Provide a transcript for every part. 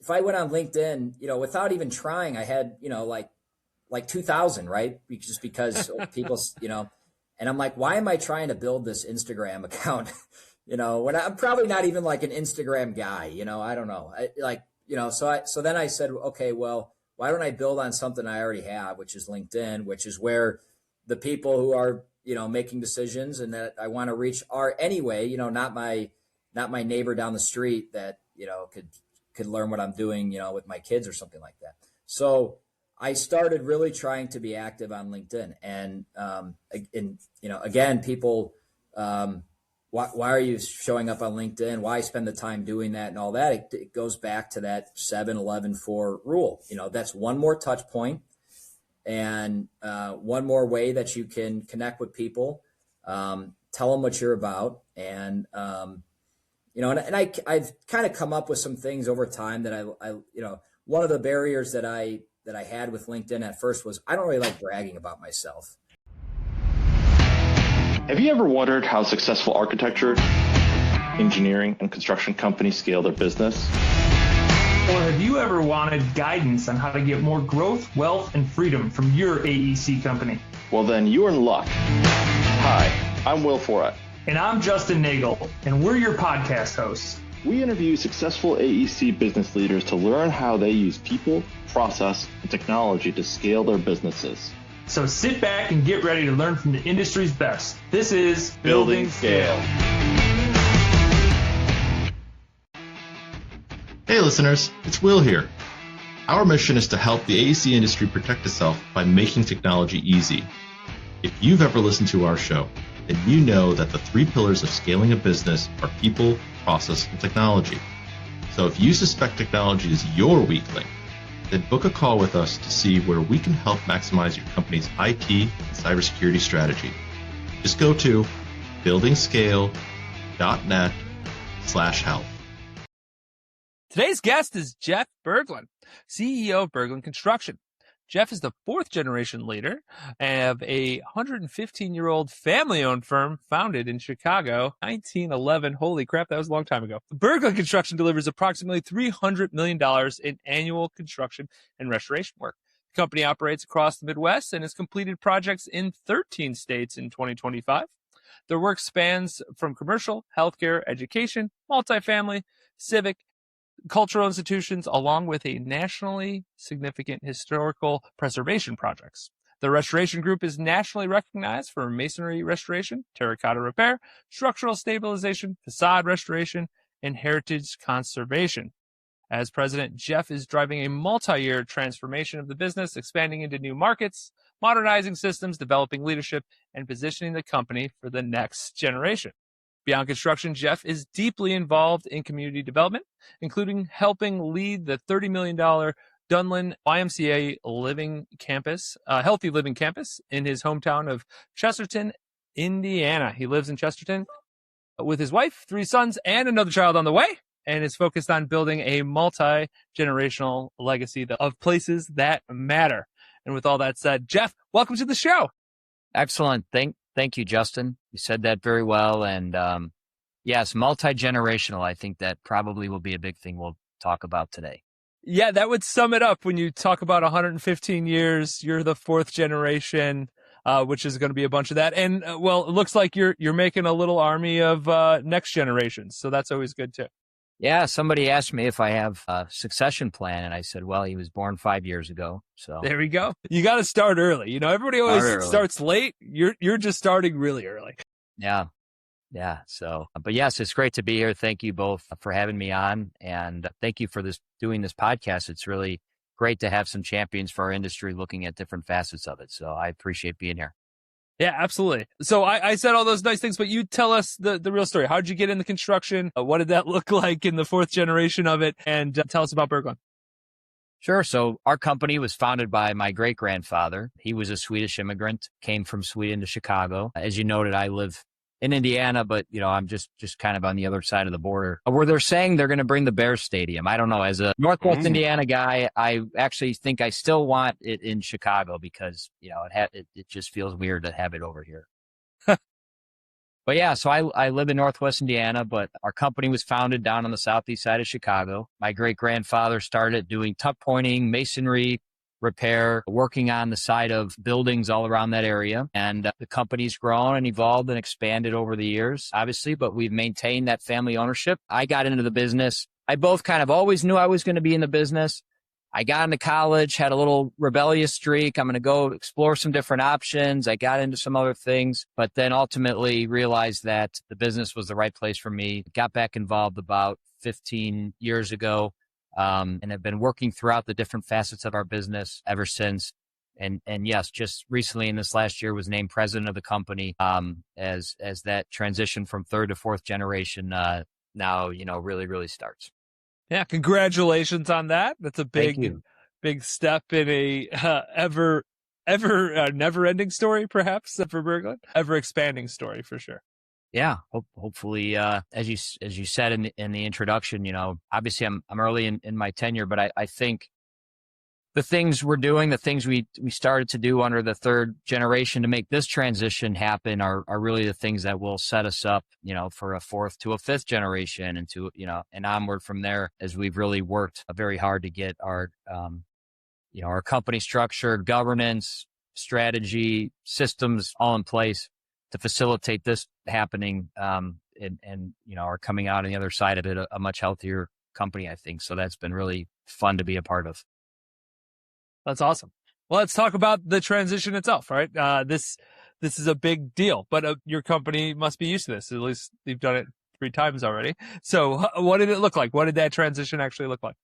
if I went on LinkedIn, without even trying, I had, like 2,000, right? Just because people, and I'm like, why am I trying to build this Instagram account? When I'm probably not even like an Instagram guy, I don't know. So then I said, okay, well, why don't I build on something I already have, which is LinkedIn, which is where the people who are, making decisions and that I want to reach are anyway, not my neighbor down the street that, could learn what I'm doing, with my kids or something like that. So I started really trying to be active on LinkedIn and again, people, why are you showing up on LinkedIn? Why spend the time doing that and all that? It goes back to that 7-11-4 rule. That's one more touch point and one more way that you can connect with people, tell them what you're about. And, I've kind of come up with some things over time that I one of the barriers that I had with LinkedIn at first was I don't really like bragging about myself. Have you ever wondered how successful architecture, engineering, and construction companies scale their business? Or have you ever wanted guidance on how to get more growth, wealth, and freedom from your AEC company? Well, then you're in luck. Hi, I'm Will Forat. And I'm Justin Nagel, and we're your podcast hosts. We interview successful AEC business leaders to learn how they use people, process, and technology to scale their businesses. So sit back and get ready to learn from the industry's best. This is Building Scale. Hey listeners, it's Will here. Our mission is to help the AEC industry protect itself by making technology easy. If you've ever listened to our show, then you know that the 3 pillars of scaling a business are people, process, and technology. So if you suspect technology is your weak link, then book a call with us to see where we can help maximize your company's IT and cybersecurity strategy. Just go to buildingscale.net/help. Today's guest is Jeff Berglund, CEO of Berglund Construction. Jeff is the 4th generation leader of a 115-year-old family-owned firm founded in Chicago, 1911. Holy crap, that was a long time ago. Berglund Construction delivers approximately $300 million in annual construction and restoration work. The company operates across the Midwest and has completed projects in 13 states in 2025. Their work spans from commercial, healthcare, education, multifamily, civic, cultural institutions, along with a nationally significant historical preservation projects. The restoration group is nationally recognized for masonry restoration, terracotta repair, structural stabilization, facade restoration, and heritage conservation. As president, Jeff is driving a multi-year transformation of the business, expanding into new markets, modernizing systems, developing leadership, and positioning the company for the next generation. Beyond construction, Jeff is deeply involved in community development, including helping lead the $30 million Dunlin YMCA living campus, healthy living campus in his hometown of Chesterton, Indiana. He lives in Chesterton with his wife, 3 sons, and another child on the way, and is focused on building a multi-generational legacy of places that matter. And with all that said, Jeff, welcome to the show. Excellent. Thank you, Justin. You said that very well. And yes, multi-generational. I think that probably will be a big thing we'll talk about today. Yeah, that would sum it up when you talk about 115 years. You're the 4th generation, which is going to be a bunch of that. And well, it looks like you're making a little army of next generations. So that's always good too. Yeah, somebody asked me if I have a succession plan, and I said, well, he was born 5 years ago. So there we go. You got to start early. Everybody always starts late. You're just starting really early. Yeah. So, but yes, it's great to be here. Thank you both for having me on, and thank you for doing this podcast. It's really great to have some champions for our industry looking at different facets of it. So I appreciate being here. Yeah, absolutely. So I said all those nice things, but you tell us the real story. How did you get into construction? What did that look like in the 4th generation of it? And tell us about Berglund. Sure. So our company was founded by my great-grandfather. He was a Swedish immigrant, came from Sweden to Chicago. As you noted, I live in Indiana, but I'm just kind of on the other side of the border where they're saying they're going to bring the Bears Stadium. I don't know. As a Northwest Indiana guy, I actually think I still want it in Chicago because, it just feels weird to have it over here. But yeah, so I live in Northwest Indiana, but our company was founded down on the southeast side of Chicago. My great-grandfather started doing tuck pointing, masonry, repair, working on the side of buildings all around that area. And the company's grown and evolved and expanded over the years, obviously, but we've maintained that family ownership. I got into the business. I both kind of always knew I was going to be in the business. I got into college, had a little rebellious streak. I'm going to go explore some different options. I got into some other things, but then ultimately realized that the business was the right place for me. Got back involved about 15 years ago, and have been working throughout the different facets of our business ever since. And yes, just recently in this last year was named president of the company, as that transition from third to fourth generation, now, really, really starts. Yeah, congratulations on that. That's a big step in a ever never-ending story, perhaps, for Berglund. Ever expanding story for sure. Yeah, hopefully, as you said in the introduction, obviously I'm early in my tenure, but I think the things we're doing, the things we started to do under the third generation to make this transition happen are really the things that will set us up, for a fourth to a fifth generation and to, and onward from there, as we've really worked very hard to get our, our company structure, governance, strategy, systems all in place to facilitate this happening, and are coming out on the other side of it a much healthier company, I think. So that's been really fun to be a part of. That's awesome. Well, let's talk about the transition itself, right? This is a big deal, but your company must be used to this. At least you've done it 3 times already. So what did it look like? What did that transition actually look like?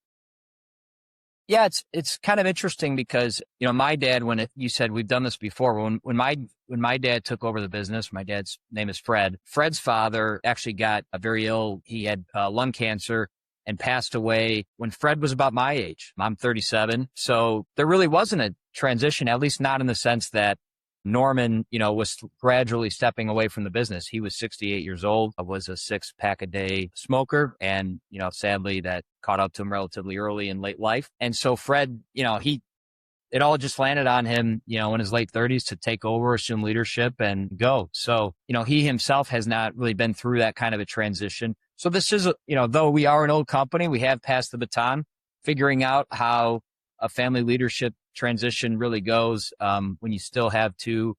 Yeah, it's kind of interesting because, my dad, you said we've done this before, when my dad took over the business, my dad's name is Fred. Fred's father actually got very ill. He had lung cancer and passed away when Fred was about my age. I'm 37. So there really wasn't a transition, at least not in the sense that Norman, was gradually stepping away from the business. He was 68 years old, was a 6-pack-a-day smoker. And, sadly that caught up to him relatively early in late life. And so Fred, it all just landed on him, in his late 30s to take over, assume leadership and go. So, he himself has not really been through that kind of a transition. So this is, though we are an old company, we have passed the baton, figuring out how a family leadership transition really goes when you still have 2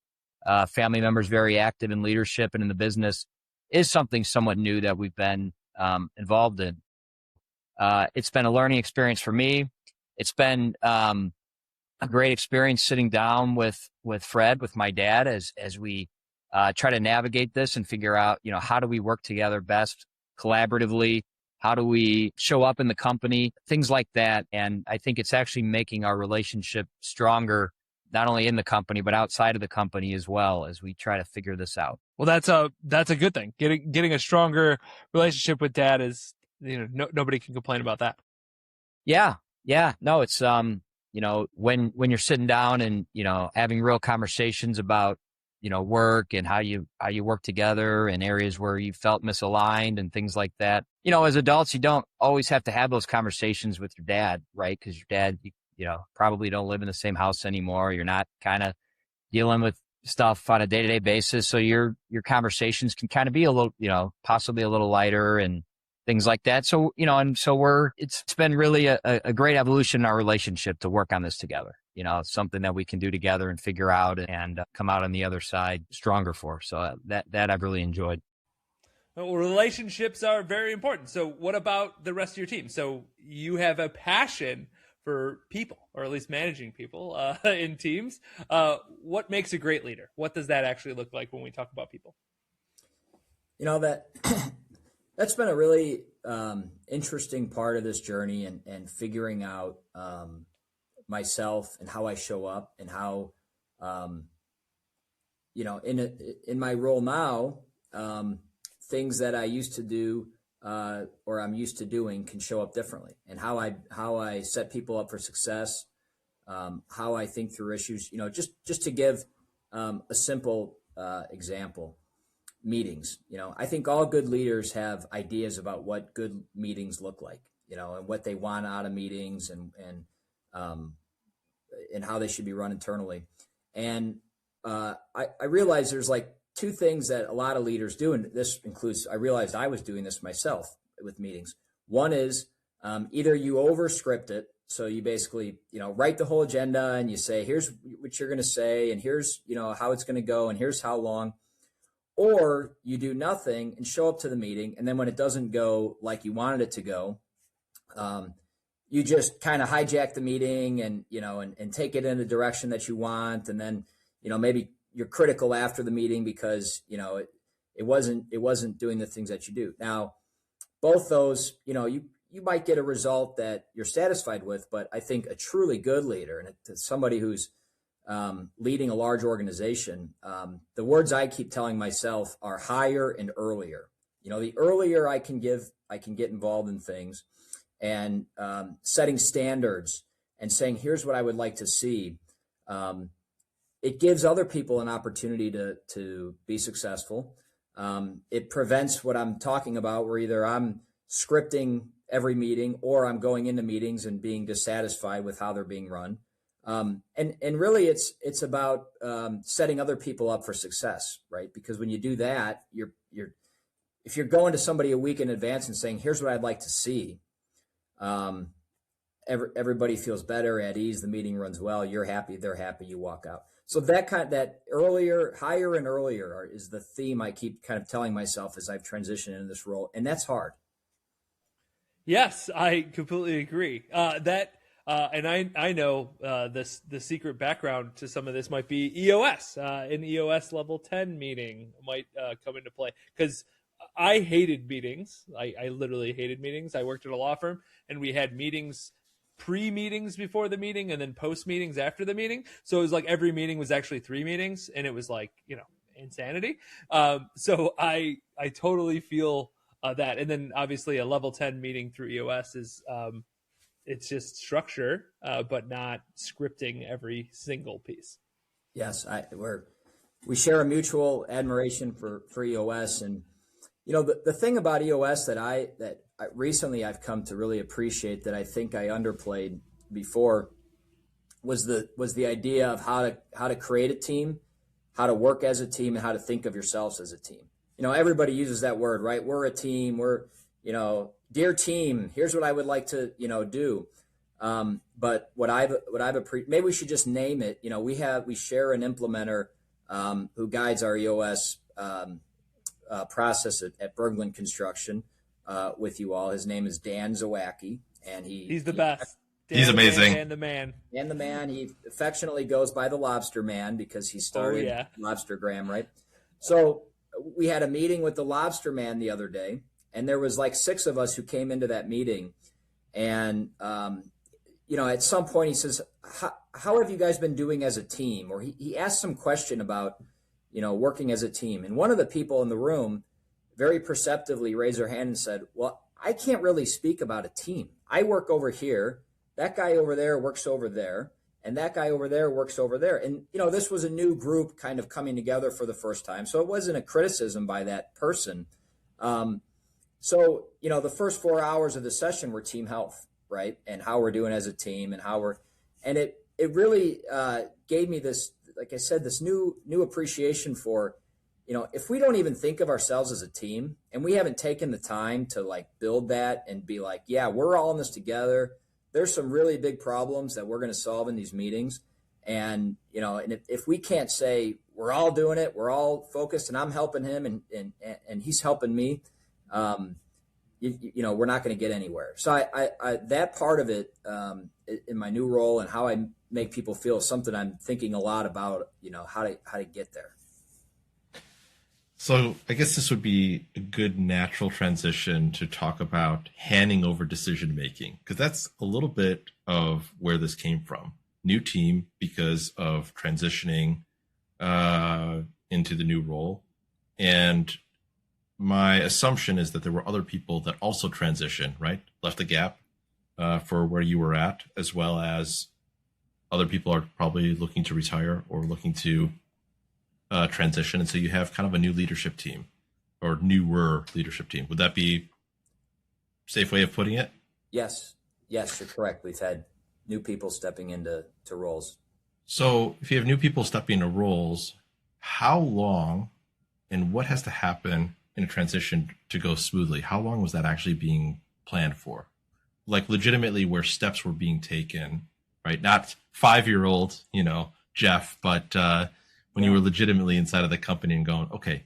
family members very active in leadership and in the business is something somewhat new that we've been involved in. It's been a learning experience for me. It's been a great experience sitting down with Fred, with my dad, as we try to navigate this and figure out, how do we work together best collaboratively? How do we show up in the company? Things like that. And I think it's actually making our relationship stronger, not only in the company, but outside of the company as well, as we try to figure this out. Well, that's a good thing. Getting a stronger relationship with dad is, nobody can complain about that. Yeah. No, it's, when you're sitting down and, having real conversations about, work and how you work together in areas where you felt misaligned and things like that. As adults, you don't always have to have those conversations with your dad, right? Because your dad, probably don't live in the same house anymore. You're not kind of dealing with stuff on a day-to-day basis. So your conversations can kind of be a little, possibly a little lighter and things like that. So, it's been really a great evolution in our relationship to work on this together. Something that we can do together and figure out and come out on the other side stronger for. So that I've really enjoyed. Well, relationships are very important. So what about the rest of your team? So you have a passion for people, or at least managing people in teams. What makes a great leader? What does that actually look like when we talk about people? That's been a really interesting part of this journey and figuring out myself and how I show up and how, in my role now, things that I used to do or I'm used to doing can show up differently, and how I set people up for success, how I think through issues. Just to give a simple example. Meetings. I think all good leaders have ideas about what good meetings look like, and what they want out of meetings and how they should be run internally. And I realize there's like two things that a lot of leaders do, and this includes, I realized I was doing this myself with meetings. One is either you over script it. So you basically, write the whole agenda and you say, here's what you're going to say, and here's, how it's going to go, and here's how long. Or you do nothing and show up to the meeting. And then when it doesn't go like you wanted it to go, you just kind of hijack the meeting and, and take it in the direction that you want. And then, maybe you're critical after the meeting because, it wasn't doing the things that you do. Now, both those, you might get a result that you're satisfied with, but I think a truly good leader, and it's somebody who's leading a large organization, the words I keep telling myself are higher and earlier. The earlier I can get involved in things and setting standards and saying, here's what I would like to see. It gives other people an opportunity to be successful. It prevents what I'm talking about, where either I'm scripting every meeting or I'm going into meetings and being dissatisfied with how they're being run. And really it's about setting other people up for success, right? Because when you do that, if you're going to somebody a week in advance and saying, here's what I'd like to see, everybody feels better, at ease, the meeting runs well, you're happy, they're happy, you walk out. So that earlier, higher and earlier is the theme I keep kind of telling myself as I've transitioned into this role. And that's hard. Yes, I completely agree. And I know the secret background to some of this might be EOS. An EOS level 10 meeting might come into play, because I hated meetings. I literally hated meetings. I worked at a law firm, and we had meetings, pre-meetings before the meeting, and then post-meetings after the meeting. So it was like every meeting was actually 3 meetings, and it was like, insanity. So I totally feel that. And then obviously a level 10 meeting through EOS is it's just structure, but not scripting every single piece. Yes, we share a mutual admiration for EOS. And the thing about EOS that recently I've come to really appreciate, that I think I underplayed before, was the idea of how to create a team, how to work as a team, and how to think of yourselves as a team. Everybody uses that word, right? We're a team. We're, dear team, here's what I would like to, do. But what I've maybe we should just name it. We share an implementer who guides our EOS process at Berglund Construction with you all. His name is Dan Zawacki, and he's the best. He's amazing. And the man. He affectionately goes by the Lobster Man because he started Lobstergram, right? So we had a meeting with the Lobster Man the other day, and there was like 6 of us who came into that meeting. And, at some point he says, how have you guys been doing as a team? Or he asked some question about, working as a team. And one of the people in the room very perceptively raised their hand and said, well, I can't really speak about a team. I work over here. That guy over there works over there. And that guy over there works over there. And, this was a new group kind of coming together for the first time. So it wasn't a criticism by that person. So, the first 4 hours of the session were team health, right? And how we're doing as a team and it really gave me this, like I said, this new appreciation for, if we don't even think of ourselves as a team, and we haven't taken the time to like build that and be like, yeah, we're all in this together. There's some really big problems that we're going to solve in these meetings. And, and if we can't say we're all doing it, we're all focused, and I'm helping him and he's helping me, we're not going to get anywhere. So I that part of it in my new role and how I make people feel is something I'm thinking a lot about, how to get there. So I guess this would be a good natural transition to talk about handing over decision-making, because that's a little bit of where this came from. New team because of transitioning into the new role. And my assumption is that there were other people that also transitioned, right? Left a gap for where you were at, as well as other people are probably looking to retire or looking to transition. And so you have kind of a new leadership team, or newer leadership team. Would that be a safe way of putting it? Yes, you're correct. We've had new people stepping into roles. So if you have new people stepping into roles, how long and what has to happen in a transition to go smoothly? How long was that actually being planned for? Like legitimately where steps were being taken, right? Not 5-year-old, Jeff, but when you were legitimately inside of the company and going, okay,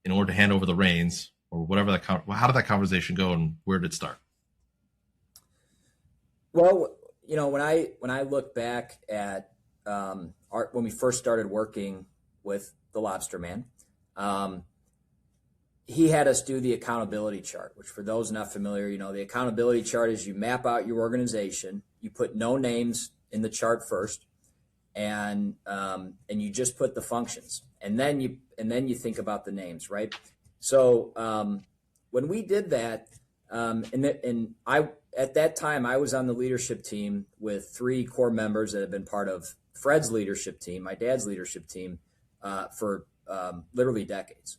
in order to hand over the reins or whatever how did that conversation go and where did it start? Well, when I look back at when we first started working with the Lobster Man, he had us do the accountability chart, which for those not familiar, the accountability chart is you map out your organization, you put no names in the chart first, and you just put the functions, and then you think about the names, right? So when we did that, and I at that time I was on the leadership team with 3 core members that have been part of Fred's leadership team, my dad's leadership team, for literally decades.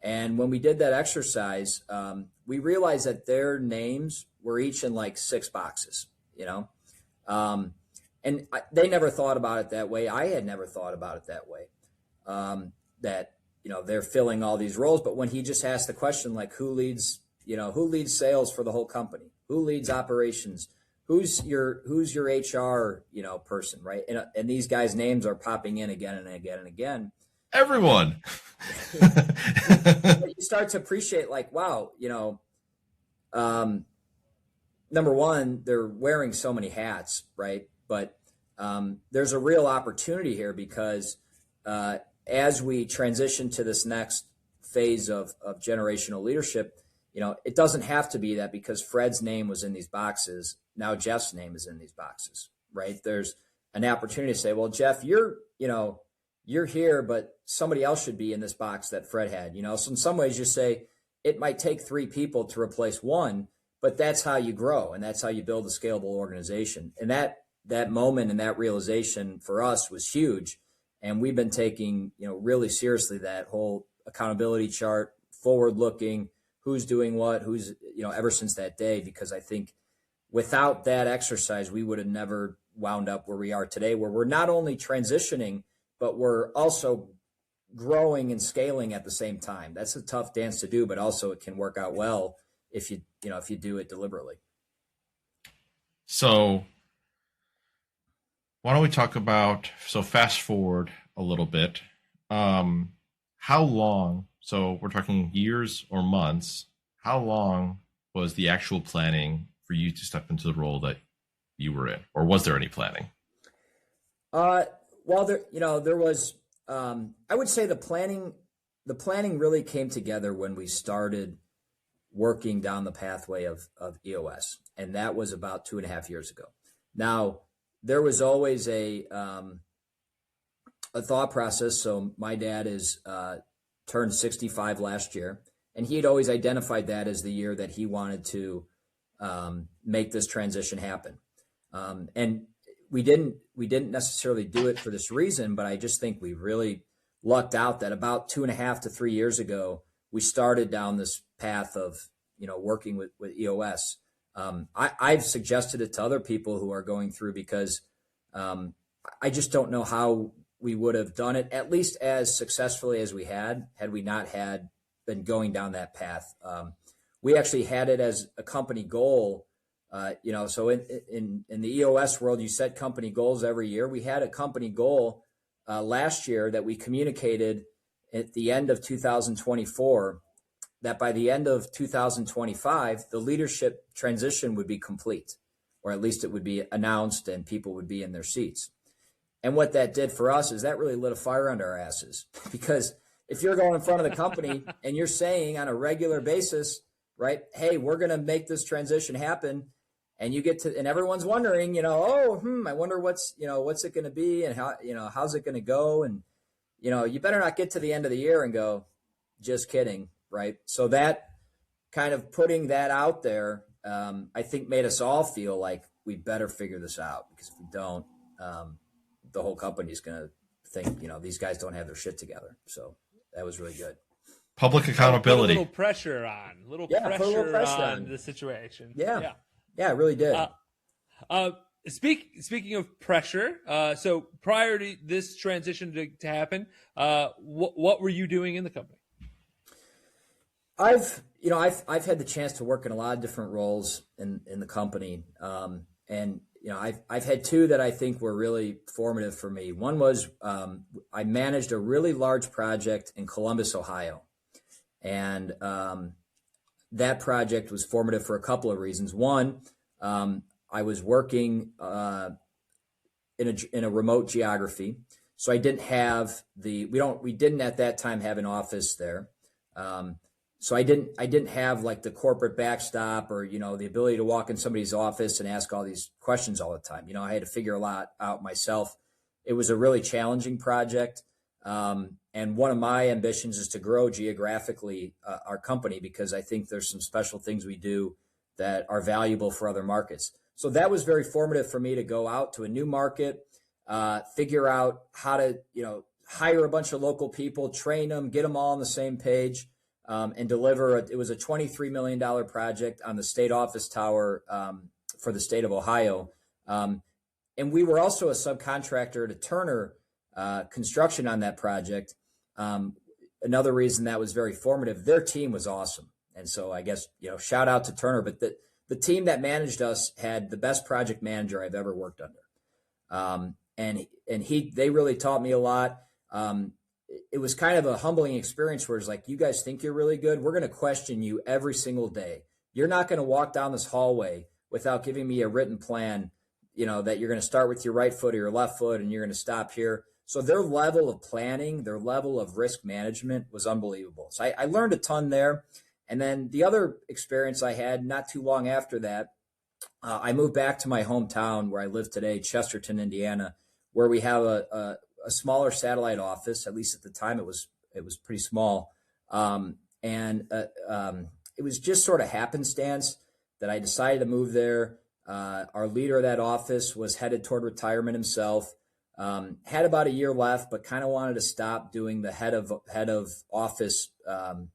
And when we did that exercise, we realized that their names were each in like 6 boxes, and they never thought about it that way. I had never thought about it that way, that, they're filling all these roles. But when he just asked the question, like, who leads sales for the whole company? Who leads operations? Who's your HR, person, right? And these guys' names are popping in again and again and again. Everyone. You start to appreciate, like, wow, number one, they're wearing so many hats, right? But there's a real opportunity here because as we transition to this next phase of generational leadership, it doesn't have to be that because Fred's name was in these boxes. Now Jeff's name is in these boxes, right? There's an opportunity to say, well, Jeff, you're here, but somebody else should be in this box that Fred had, So in some ways you say it might take 3 people to replace 1, but that's how you grow and that's how you build a scalable organization. And that moment and that realization for us was huge. And we've been taking, really seriously that whole accountability chart, forward looking, who's doing what, who's, ever since that day, because I think without that exercise, we would have never wound up where we are today, where we're not only transitioning, but we're also growing and scaling at the same time. That's a tough dance to do, but also it can work out well if you do it deliberately. So why don't we talk about, fast forward a little bit. How long, so we're talking years or months, how long was the actual planning for you to step into the role that you were in? Or was there any planning? Well, there was, I would say the planning really came together when we started working down the pathway of EOS. And that was about 2.5 years ago. Now, there was always a thought process. So my dad is turned 65 last year, and he had always identified that as the year that he wanted to make this transition happen. And we didn't necessarily do it for this reason, but I just think we really lucked out that about 2.5 to 3 years ago, we started down this path of, working with EOS. I've suggested it to other people who are going through because I just don't know how we would have done it, at least as successfully as we had we not been going down that path. We actually had it as a company goal. So in the EOS world, you set company goals every year. We had a company goal last year that we communicated at the end of 2024, that by the end of 2025, the leadership transition would be complete, or at least it would be announced and people would be in their seats. And what that did for us is that really lit a fire under our asses, because if you're going in front of the company and you're saying on a regular basis, right, hey, we're going to make this transition happen, and you get to, and everyone's wondering, I wonder what's it going to be, and how, how's it going to go, and you better not get to the end of the year and go, just kidding, right? So that kind of putting that out there, I think made us all feel like we better figure this out, because if we don't, the whole company is going to think, these guys don't have their shit together. So that was really good. Public accountability. Put a little pressure on the situation. Yeah, it really did. Speaking of pressure, so prior to this transition to happen, what were you doing in the company? I've had the chance to work in a lot of different roles in the company. And, I've had two that I think were really formative for me. One was, I managed a really large project in Columbus, Ohio. And, that project was formative for a couple of reasons. One, I was working, in a remote geography. So I didn't have we didn't at that time have an office there. So I didn't have like the corporate backstop or, the ability to walk in somebody's office and ask all these questions all the time. I had to figure a lot out myself. It was a really challenging project. And one of my ambitions is to grow geographically our company, because I think there's some special things we do that are valuable for other markets. So that was very formative for me to go out to a new market, figure out how to, hire a bunch of local people, train them, get them all on the same page, and deliver. It was a $23 million project on the state office tower for the state of Ohio. And we were also a subcontractor to Turner Construction on that project. Another reason that was very formative, their team was awesome. And so I guess, shout out to Turner, but the team that managed us had the best project manager I've ever worked under. And they really taught me a lot. It was kind of a humbling experience where it's like, you guys think you're really good. We're going to question you every single day. You're not going to walk down this hallway without giving me a written plan, that you're going to start with your right foot or your left foot and you're going to stop here. So their level of planning, their level of risk management was unbelievable. So I learned a ton there. And then the other experience I had not too long after that, I moved back to my hometown where I live today, Chesterton, Indiana, where we have a smaller satellite office. At least at the time, it was pretty small. It was just sort of happenstance that I decided to move there. Our leader of that office was headed toward retirement himself. Had about a year left, but kind of wanted to stop doing the head of office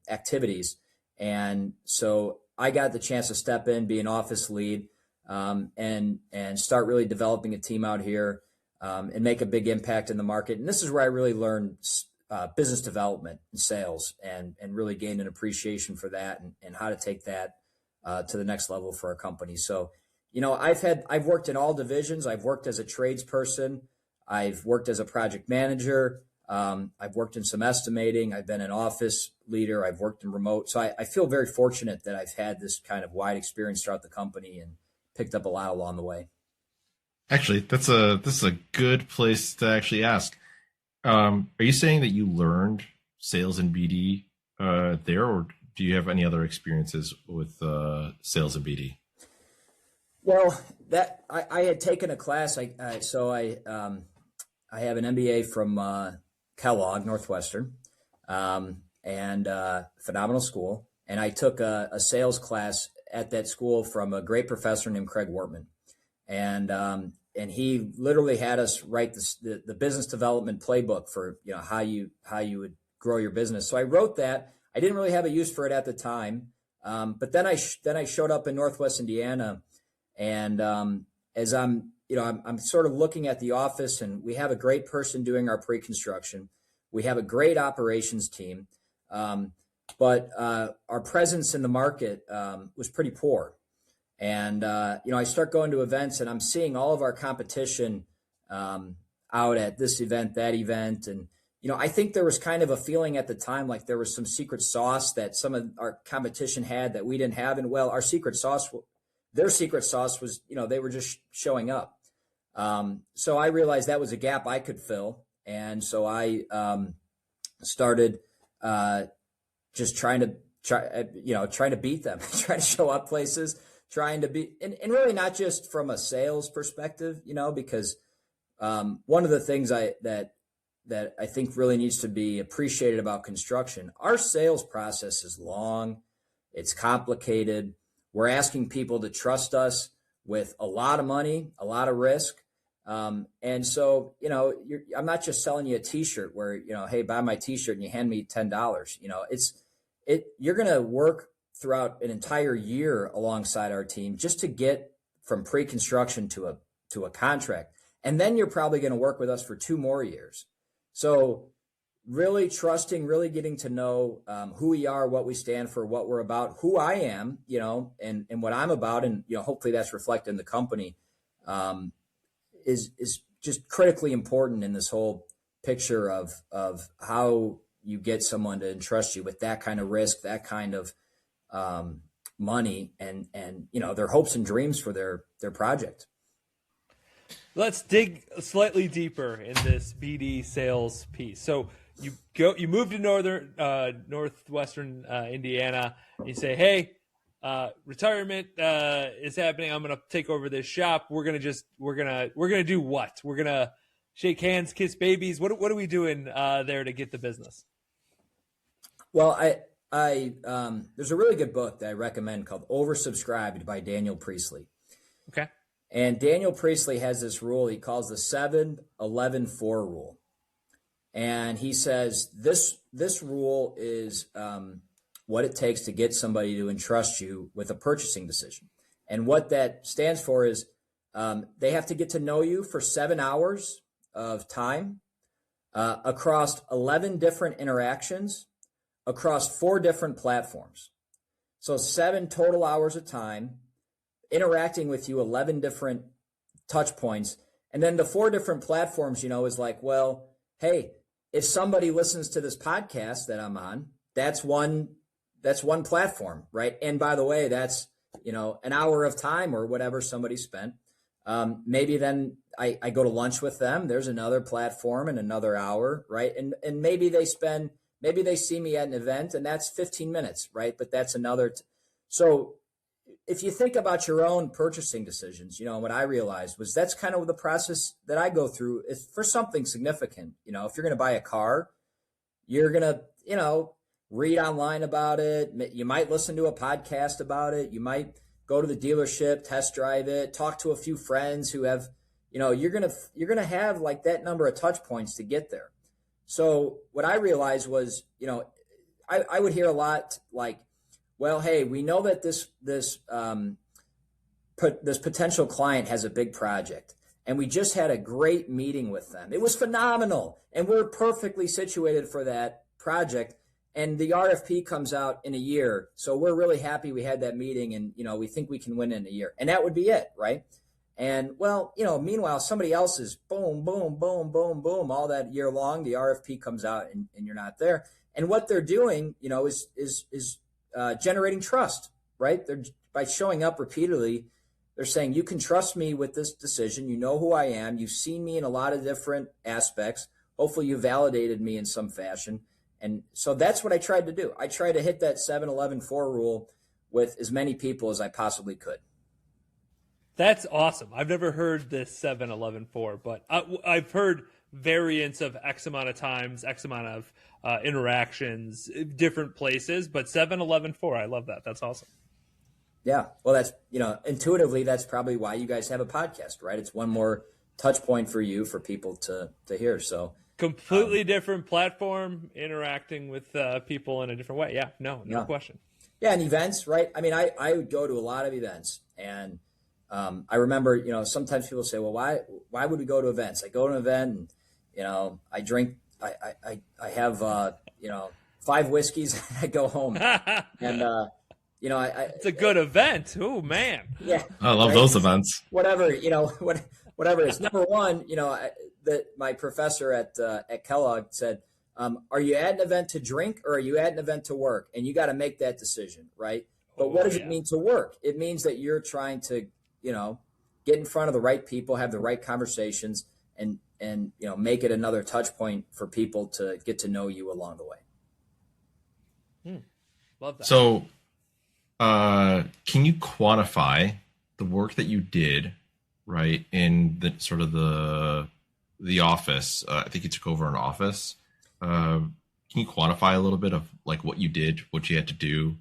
activities. And so I got the chance to step in, be an office lead, and start really developing a team out here, and make a big impact in the market. And this is where I really learned business development and sales, and really gained an appreciation for that, and how to take that to the next level for our company. So, I've worked in all divisions. I've worked as a tradesperson. I've worked as a project manager. I've worked in some estimating. I've been an office leader. I've worked in remote. So I feel very fortunate that I've had this kind of wide experience throughout the company and picked up a lot along the way. Actually, this is a good place to actually ask. Are you saying that you learned sales and BD there, or do you have any other experiences with sales and BD? Well, that I had taken a class. I have an MBA from Kellogg Northwestern, and phenomenal school. And I took a sales class at that school from a great professor named Craig Wortman, and he literally had us write the business development playbook for how you would grow your business. So I wrote that. I didn't really have a use for it at the time, but then I showed up in Northwest Indiana, and as I'm sort of looking at the office, and we have a great person doing our pre-construction. We have a great operations team, but our presence in the market was pretty poor. And, I start going to events, and I'm seeing all of our competition out at this event, that event. And, I think there was kind of a feeling at the time like there was some secret sauce that some of our competition had that we didn't have. And, well, their secret sauce was, they were just showing up. So I realized that was a gap I could fill. And so I started just trying to beat them, trying to show up places, trying to be, and really not just from a sales perspective, because one of the things that I think really needs to be appreciated about construction, our sales process is long, it's complicated. We're asking people to trust us with a lot of money, a lot of risk. And so, I'm not just selling you a t-shirt where, hey, buy my t-shirt and you hand me $10. You're going to work throughout an entire year alongside our team just to get from pre-construction to a contract. And then you're probably going to work with us for 2 more years. So really trusting, really getting to know who we are, what we stand for, what we're about, who I am, and what I'm about, and hopefully that's reflected in the company, is just critically important in this whole picture of how you get someone to entrust you with that kind of risk, that kind of money, and their hopes and dreams for their project. Let's dig slightly deeper in this BD sales piece. So you move to northwestern Indiana. And you say, hey, retirement is happening. I'm going to take over this shop. We're going to do what? We're going to shake hands, kiss babies. What are we doing there to get the business? Well, I there's a really good book that I recommend called Oversubscribed by Daniel Priestley. Okay. And Daniel Priestley has this rule he calls the 7-11-4 rule. And he says this rule is what it takes to get somebody to entrust you with a purchasing decision. And what that stands for is they have to get to know you for 7 hours of time across 11 different interactions across 4 different platforms. So 7 total hours of time interacting with you, 11 different touch points. And then the 4 different platforms, is like, well, hey, if somebody listens to this podcast that I'm on, that's one platform, right? And by the way, that's, an hour of time or whatever somebody spent. Maybe then I go to lunch with them. There's another platform and another hour, right? And maybe they see me at an event and that's 15 minutes, right? But that's another. So if you think about your own purchasing decisions, what I realized was that's kind of the process that I go through is for something significant. If you're going to buy a car, you're going to, read online about it. You might listen to a podcast about it. You might go to the dealership, test drive it, talk to a few friends who have, you're going to have like that number of touch points to get there. So what I realized was, I would hear a lot like, well, hey, we know that this potential client has a big project, and we just had a great meeting with them. It was phenomenal, and we're perfectly situated for that project. And the RFP comes out in a year, so we're really happy we had that meeting, and we think we can win in a year, and that would be it, right? And well, meanwhile, somebody else is boom, boom, boom, boom, boom all that year long. The RFP comes out, and you're not there. And what they're doing, is generating trust, right? They're by showing up repeatedly. They're saying, you can trust me with this decision. You know who I am. You've seen me in a lot of different aspects. Hopefully you validated me in some fashion. And so that's what I tried to do. I tried to hit that 7-11-4 rule with as many people as I possibly could. That's awesome. I've never heard this 7-11-4, but I've heard variants of X amount of times, X amount of interactions, different places, but 7-11-4, I love that. That's awesome. Yeah. Well, that's, intuitively, that's probably why you guys have a podcast, right? It's one more touch point for you, for people to hear. So completely different platform, interacting with people in a different way. Yeah, no question. Yeah. And events, right? I mean, I would go to a lot of events, and I remember, sometimes people say, well, why would we go to events? I go to an event and, I drink, I have, 5 whiskeys and I go home. And, it's a good event. Oh man. Yeah. I love those events. Whatever, whatever it is. Number one, that my professor at Kellogg said, are you at an event to drink or are you at an event to work? And you got to make that decision, right? But what does it mean to work? It means that you're trying to, get in front of the right people, have the right conversations, and make it another touch point for people to get to know you along the way. Love that. So, can you quantify the work that you did, right, in the sort of the office? I think you took over an office. Can you quantify a little bit of like what you did, what you had to do,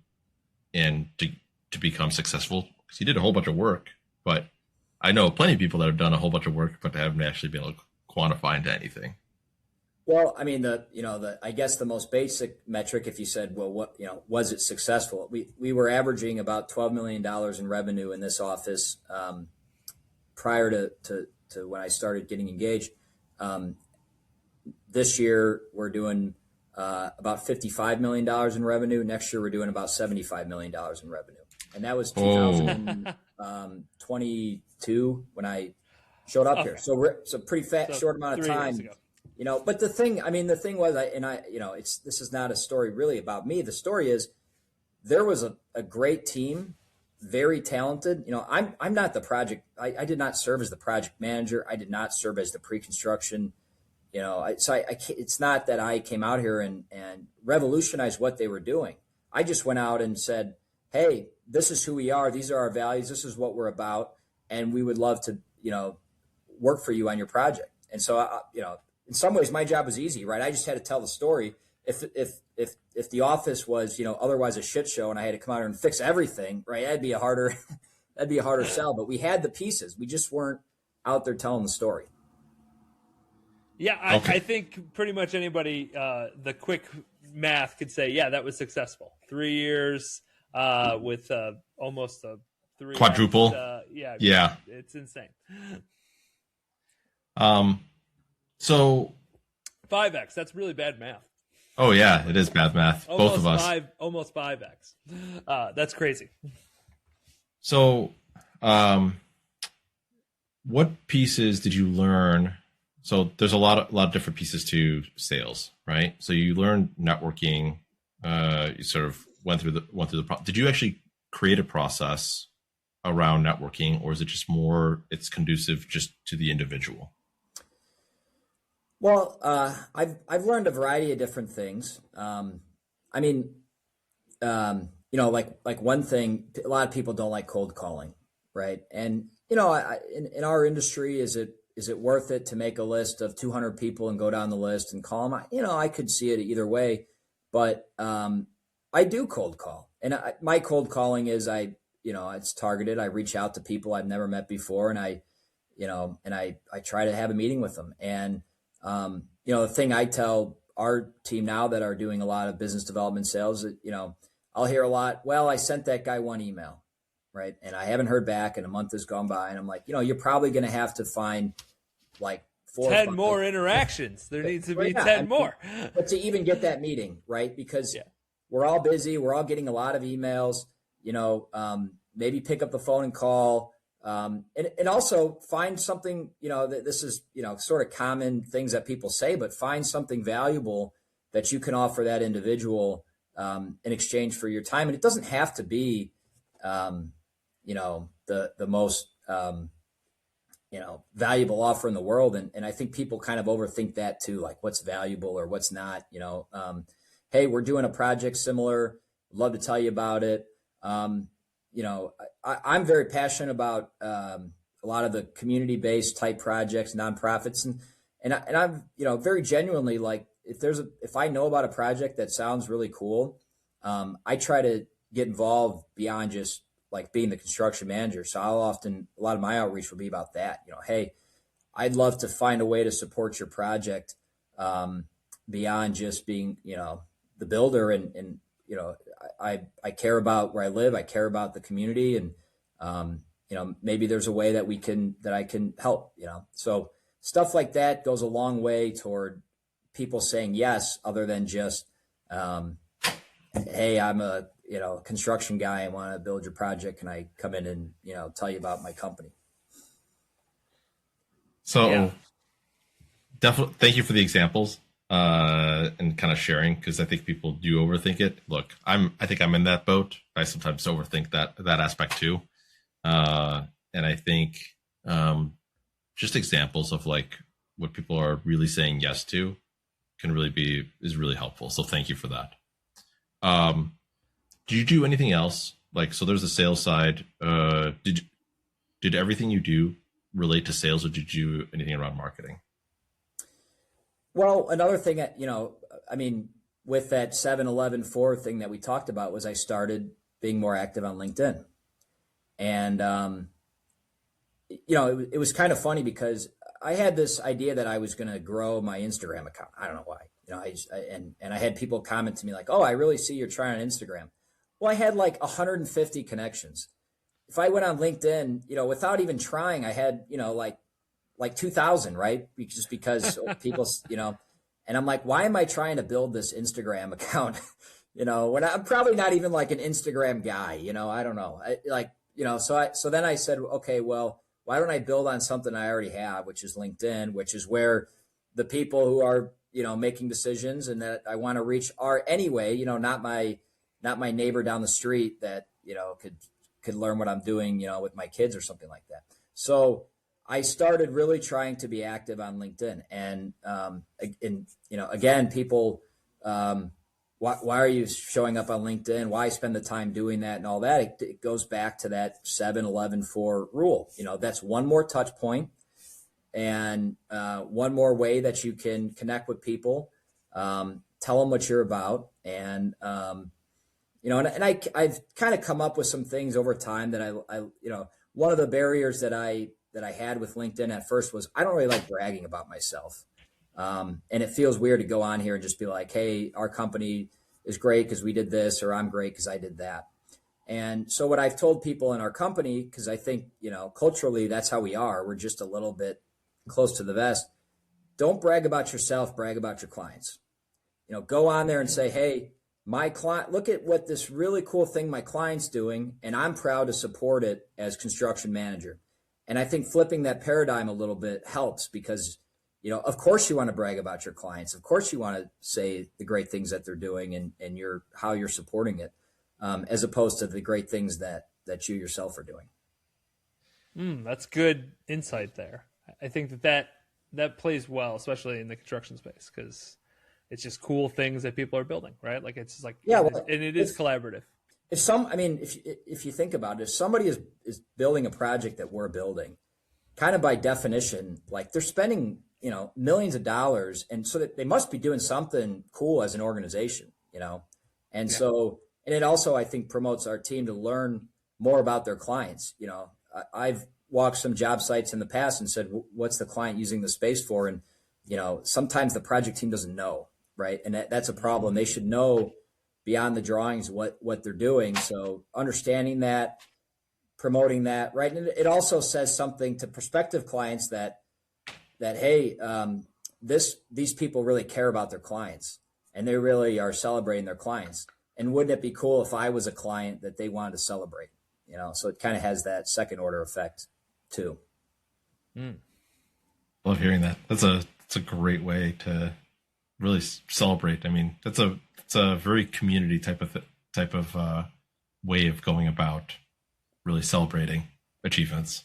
and to become successful? Because you did a whole bunch of work, but I know plenty of people that have done a whole bunch of work, but they haven't actually been able to quantify into anything. Well, I mean, I guess the most basic metric, if you said, well, what, was it successful? We were averaging about $12 million in revenue in this office prior to when I started getting engaged. this year we're doing about $55 million in revenue. Next year we're doing about $75 million in revenue. And that was 2022 when I showed up here. So it's a pretty short amount of time. But the thing was, this is not a story really about me. The story is there was a great team, very talented. I'm not the project. I did not serve as the project manager. I did not serve as the pre-construction. It's not that I came out here and revolutionized what they were doing. I just went out and said, hey, this is who we are. These are our values. This is what we're about. And we would love to, work for you on your project. And so, in some ways my job was easy, right? I just had to tell the story. If the office was, otherwise a shit show and I had to come out here and fix everything, right? That'd be a harder sell, but we had the pieces. We just weren't out there telling the story. Yeah, I think pretty much anybody, the quick math could say, yeah, that was successful. 3 years with almost a quadruple. Yeah, it's insane. So 5x, that's really bad math. Oh yeah, it is bad math. Both of us. Almost 5x. That's crazy. So, what pieces did you learn? So there's a lot of different pieces to sales, right? So you learned networking. You sort of went through the process. Did you actually create a process around networking, or is it just more it's conducive just to the individual? Well, I've learned a variety of different things. Like one thing, a lot of people don't like cold calling, right? And in our industry, is it worth it to make a list of 200 people and go down the list and call them? I could see it either way, but I do cold call, and my cold calling is it's targeted. I reach out to people I've never met before, and I try to have a meeting with them. And the thing I tell our team now that are doing a lot of business development sales, I'll hear a lot, well, I sent that guy one email, right? And I haven't heard back, and a month has gone by, and I'm like, you're probably going to have to find like 10 more interactions. There needs to be 10 more. But to even get that meeting, right? Because we're all busy. We're all getting a lot of emails, maybe pick up the phone and call. And also find something, that this is, sort of common things that people say, but find something valuable that you can offer that individual in exchange for your time. And it doesn't have to be, the most, valuable offer in the world. And I think people kind of overthink that too, like what's valuable or what's not, hey, we're doing a project similar. Love to tell you about it. I'm very passionate about a lot of the community-based type projects, nonprofits, and I'm very genuinely like if I know about a project that sounds really cool, I try to get involved beyond just like being the construction manager. So a lot of my outreach will be about that. Hey, I'd love to find a way to support your project beyond just being the builder and I care about where I live. I care about the community, and maybe there's a way that I can help. So stuff like that goes a long way toward people saying yes, other than just, hey, I'm a construction guy. I want to build your project. Can I come in and tell you about my company? So definitely, thank you for the examples. And kind of sharing, because I think people do overthink it. Look, I think I'm in that boat. I sometimes overthink that aspect too. And I think just examples of like what people are really saying yes to is really helpful. So thank you for that. Did you do anything else? Like, so there's the sales side. Did everything you do relate to sales, or did you do anything around marketing? Well, another thing, with that 7-11-4 thing that we talked about was I started being more active on LinkedIn. And, it was kind of funny because I had this idea that I was going to grow my Instagram account. I don't know why, and I had people comment to me like, oh, I really see you're trying on Instagram. Well, I had like 150 connections. If I went on LinkedIn, without even trying, I had, like 2,000, right? Just because people, And I'm like, why am I trying to build this Instagram account? When I'm probably not even like an Instagram guy, I don't know. So then I said, okay, well, why don't I build on something I already have, which is LinkedIn, which is where the people who are, making decisions and that I want to reach are anyway, not my neighbor down the street that, could learn what I'm doing, with my kids or something like that. So I started really trying to be active on LinkedIn, and again, people, why are you showing up on LinkedIn? Why spend the time doing that and all that? It goes back to that 7-11-4 rule. That's one more touch point and one more way that you can connect with people, tell them what you're about. And, I've kind of come up with some things over time that I one of the barriers that I had with LinkedIn at first was I don't really like bragging about myself. And it feels weird to go on here and just be like, hey, our company is great because we did this, or I'm great because I did that. And so what I've told people in our company, because I think, culturally, that's how we are. We're just a little bit close to the vest. Don't brag about yourself, brag about your clients. Go on there and say, hey, my client, look at what this really cool thing my client's doing, and I'm proud to support it as construction manager. And I think flipping that paradigm a little bit helps because of course you want to brag about your clients. Of course you want to say the great things that they're doing and how you're supporting it, as opposed to the great things that you yourself are doing. That's good insight there. I think that plays well, especially in the construction space, because it's just cool things that people are building, right? Like it's just like, and it is collaborative. If you think about it, if somebody is building a project that we're building, kind of by definition, like they're spending millions of dollars, and so that they must be doing something cool as an organization, and so, and it also, I think, promotes our team to learn more about their clients. I've walked some job sites in the past and said, what's the client using the space for? And, sometimes the project team doesn't know, right? And that's a problem. They should know beyond the drawings what they're doing. So understanding that, promoting that, right? And it also says something to prospective clients that hey, these people really care about their clients, and they really are celebrating their clients. And wouldn't it be cool if I was a client that they wanted to celebrate? So it kind of has that second order effect too. Love hearing that. That's a great way to really celebrate. I mean, it's a very community type of way of going about really celebrating achievements.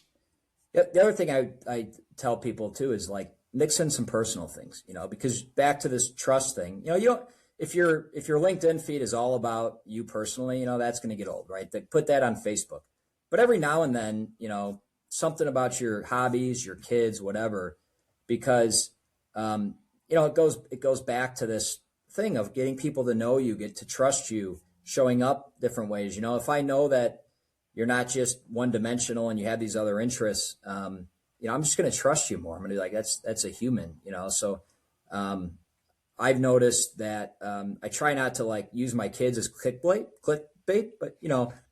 The other thing I tell people too is like mix in some personal things, because back to this trust thing, you don't, if your LinkedIn feed is all about you personally, that's going to get old, right? Put that on Facebook, but every now and then, something about your hobbies, your kids, whatever, because, it goes back to this thing of getting people to know you, get to trust you, showing up different ways. If I know that you're not just one dimensional and you have these other interests, I'm just going to trust you more. I'm going to be like, that's a human, So I've noticed that I try not to like use my kids as clickbait, but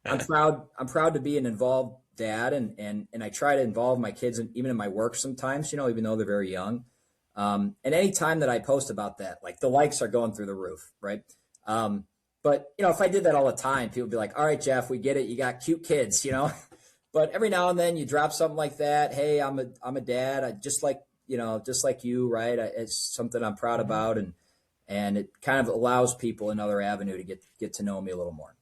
I'm proud to be an involved dad, and I try to involve my kids even in my work sometimes, even though they're very young. And any time that I post about that, like the likes are going through the roof, right? But, if I did that all the time, people would be like, all right, Jeff, we get it. You got cute kids, but every now and then you drop something like that. Hey, I'm a dad. I just like you, right? It's something I'm proud about. And it kind of allows people another avenue to get to know me a little more.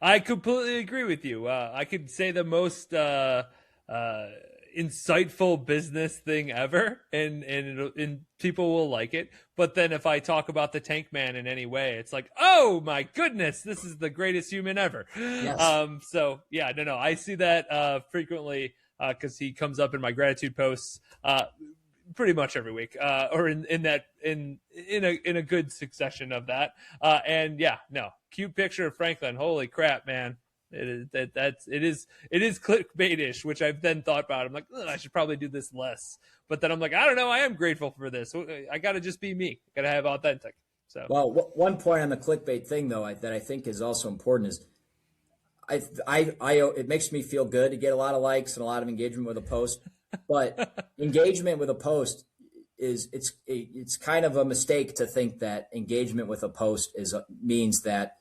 I completely agree with you. I could say the most insightful business thing ever, and people will like it. But then if I talk about the Tank Man in any way, it's like, oh my goodness, this is the greatest human ever. Yes. So yeah, no, I see that frequently because he comes up in my gratitude posts pretty much every week, or in a good succession of that. And yeah, no, cute picture of Franklin. Holy crap, man. It is clickbaitish, which I've then thought about. I'm like, I should probably do this less. But then I'm like, I don't know. I am grateful for this. I got to just be me. Got to have authentic. So, well, one point on the clickbait thing though, that I think is also important is it makes me feel good to get a lot of likes and a lot of engagement with a post, but engagement with a post, it's kind of a mistake to think that engagement with a post means that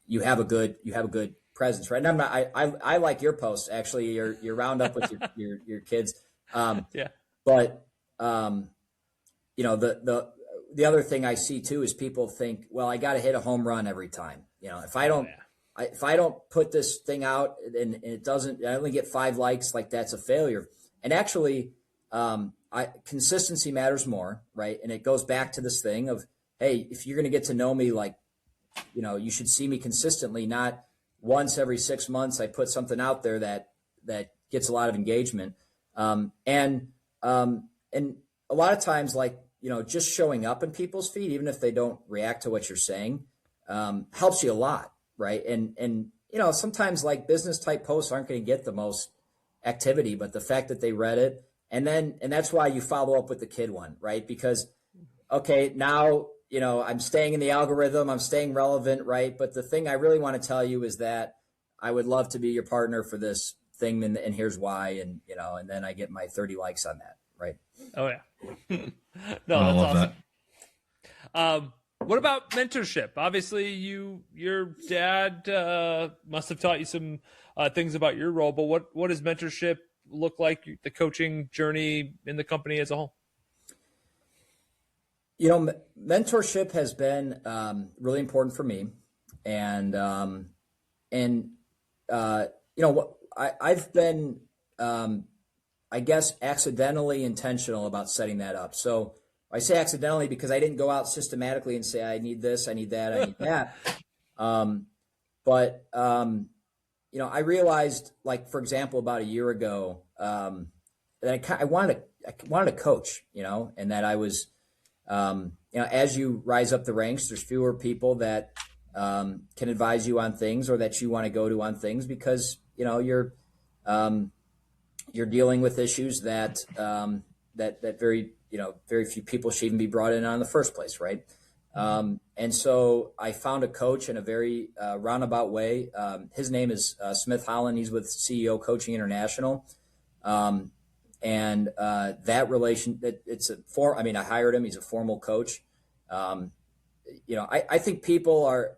you have a good presence, right? And I like your posts actually. You're round up with your kids, but the other thing I see too is people think, well, I got to hit a home run every time. If I don't. If I don't put this thing out and it doesn't, I only get 5 likes, like that's a failure. And actually, consistency matters more, right? And it goes back to this thing of, hey, if you're going to get to know me, like, you should see me consistently, not once every 6 months I put something out there that gets a lot of engagement. And a lot of times, like, just showing up in people's feed, even if they don't react to what you're saying, helps you a lot. Right. And sometimes like business type posts aren't going to get the most activity, but the fact that they read it and that's why you follow up with the kid one, right? Because, okay, now, I'm staying in the algorithm, I'm staying relevant, right? But the thing I really want to tell you is that I would love to be your partner for this thing. And here's why. And, and then I get my 30 likes on that. Right. Oh yeah. No, that's awesome. That. What about mentorship? Obviously, your dad must have taught you some things about your role, but what does mentorship look like, the coaching journey in the company as a whole? Mentorship has been really important for me. And I've been, I guess, accidentally intentional about setting that up. So I say accidentally because I didn't go out systematically and say, I need this, I need that, I need that. But I realized, like, for example, about a year ago, that I wanted to coach, and that I was, as you rise up the ranks, there's fewer people that can advise you on things or that you want to go to on things because, you're dealing with issues that very few people should even be brought in on in the first place, right? And so I found a coach in a very roundabout way. His name is Smith Holland. He's with CEO Coaching International. And that relation, I hired him. He's a formal coach. I think people are